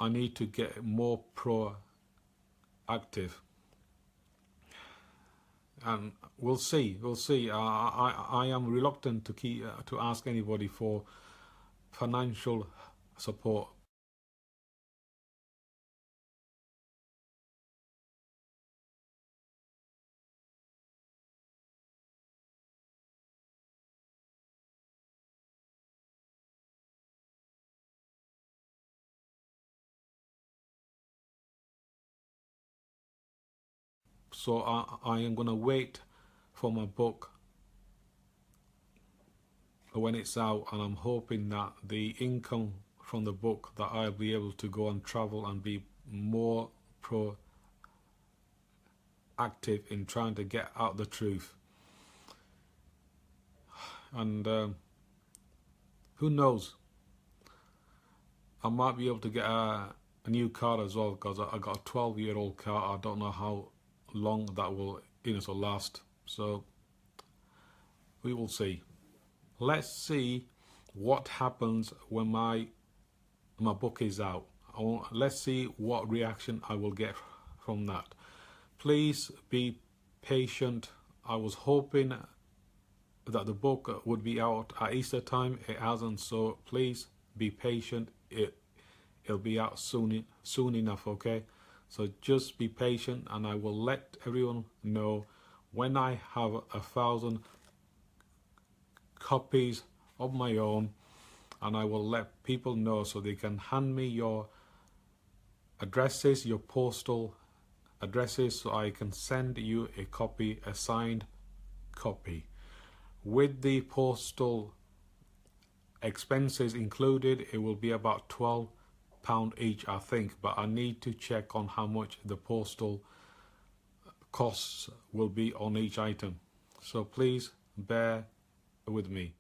I need to get more proactive, and we'll see. I am reluctant to ask anybody for financial support. So I am gonna wait for my book when it's out, and I'm hoping that the income from the book, that I'll be able to go and travel and be more proactive in trying to get out the truth. And who knows, I might be able to get a new car as well, because I got a 12-year-old car. I don't know how long that will last, so we will see. Let's see what happens when my book is out. Let's see what reaction I will get from that. Please be patient. I was hoping that the book would be out at Easter time. It hasn't, so please be patient. It'll be out soon enough, okay? So just be patient, and I will let everyone know when I have 1,000 copies of my own, and I will let people know so they can hand me your addresses, your postal addresses, so I can send you a copy, a signed copy. With the postal expenses included, it will be about £12 each, I think, but I need to check on how much the postal costs will be on each item. So please bear with me.